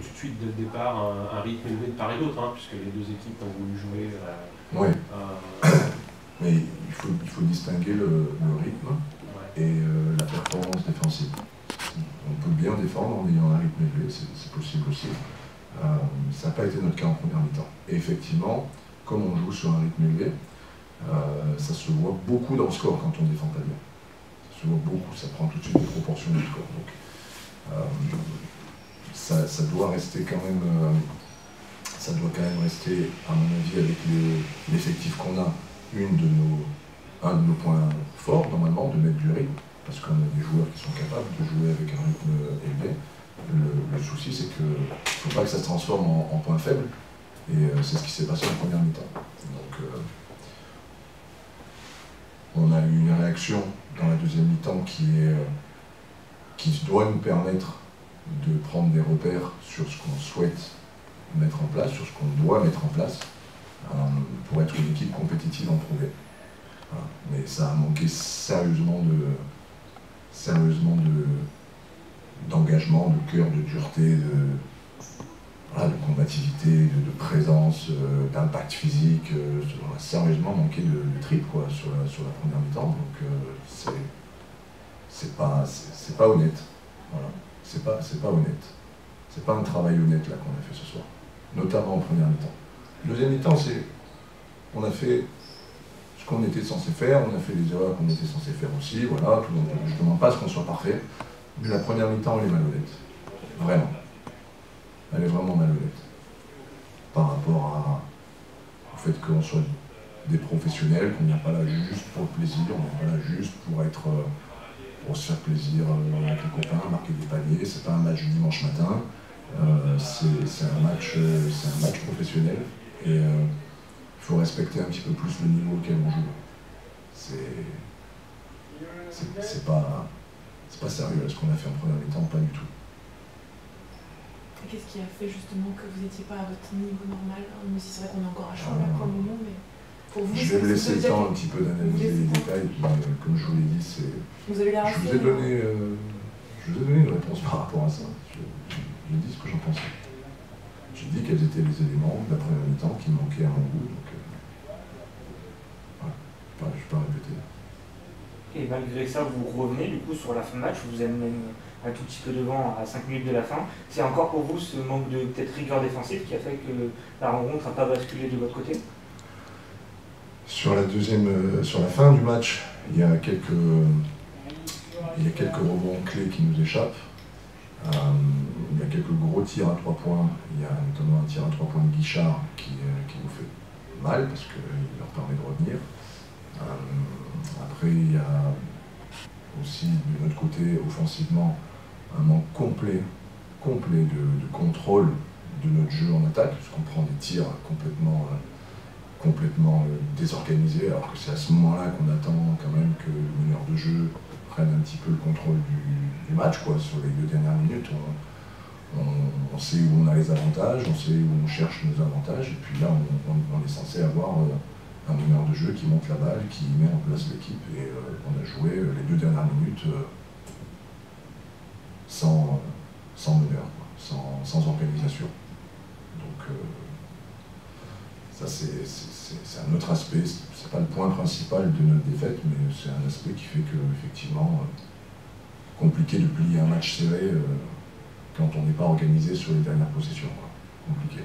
tout de suite dès le départ un rythme élevé de part et d'autre, hein, puisque les deux équipes ont voulu jouer. Oui. Mais il faut distinguer le rythme et la performance défensive. On peut bien défendre en ayant un rythme élevé, c'est possible aussi. Ça n'a pas été notre cas en première mi-temps. Et effectivement, comme on joue sur un rythme élevé, ça se voit beaucoup dans le score quand on ne défend pas bien. Ça se voit beaucoup, ça prend tout de suite des proportions du score. Donc, ça doit rester quand même, ça doit quand même rester, à mon avis, avec l'effectif qu'on a, un de nos points forts, normalement, de mettre du rythme, parce qu'on a des joueurs qui sont capables de jouer avec un rythme élevé. Le souci, c'est qu'il ne faut pas que ça se transforme en point faible, et c'est ce qui s'est passé en première mi-temps. Donc, on a eu une réaction dans la deuxième mi-temps qui doit nous permettre de prendre des repères sur ce qu'on souhaite mettre en place, sur ce qu'on doit mettre en place, pour être une équipe compétitive en Pro B. Voilà. Mais ça a manqué sérieusement d'engagement, de cœur, de dureté, de combativité, de présence, d'impact physique. On a sérieusement manqué de trip quoi, sur la première mi-temps. Donc c'est pas honnête. Voilà. C'est pas honnête. C'est pas un travail honnête là qu'on a fait ce soir, notamment en première mi-temps. Deuxième mi-temps, on a fait ce qu'on était censé faire, on a fait les erreurs qu'on était censé faire aussi, voilà, je ne demande pas à ce qu'on soit parfait, mais la première mi-temps, elle est malhonnête. Vraiment. Elle est vraiment malhonnête. Par rapport au fait qu'on soit des professionnels, qu'on n'est pas là juste pour le plaisir, on n'est pas là juste pour se faire plaisir avec les copains, marquer des paniers. C'est pas un match du dimanche matin, c'est un match professionnel et il faut respecter un petit peu plus le niveau auquel on joue. C'est pas sérieux ce qu'on a fait en première mi-temps, pas du tout. Qu'est-ce qui a fait justement que vous n'étiez pas à votre niveau normal? Même si c'est vrai qu'on est encore à chaud là pour le moment, mais pour vous, je vais me laisser le temps un petit peu d'analyser les détails, comme je vous l'ai dit, vous avez l'air je vous ai donné une réponse par rapport à ça. J'ai dit ce que j'en pensais. J'ai dit quels étaient les éléments de la première mi-temps qui manquaient à mon goût, donc je ne vais pas répéter. Et malgré ça, vous revenez du coup sur la fin de match, vous êtes même un tout petit peu devant à 5 minutes de la fin. C'est encore pour vous ce manque de peut-être rigueur défensive qui a fait que la rencontre n'a pas basculé de votre côté? Sur la fin du match, il y a quelques rebonds clés qui nous échappent. Il y a quelques gros tirs à 3 points. Il y a notamment un tir à 3 points de Guichard qui nous fait mal parce qu'il leur permet de revenir. Après, il y a aussi de notre côté, offensivement, un manque complet de contrôle de notre jeu en attaque, parce qu'on prend des tirs complètement désorganisés, alors que c'est à ce moment-là qu'on attend quand même que le meneur de jeu prenne un petit peu le contrôle du match, quoi. Sur les 2 dernières minutes, on sait où on a les avantages, on sait où on cherche nos avantages, et puis là, on est censé avoir un meneur de jeu qui monte la balle, qui met en place l'équipe, et on a joué les 2 dernières minutes sans meneur, sans organisation. Donc ça c'est un autre aspect, c'est pas le point principal de notre défaite, mais c'est un aspect qui fait que effectivement compliqué de plier un match serré quand on n'est pas organisé sur les dernières possessions, quoi. Compliqué.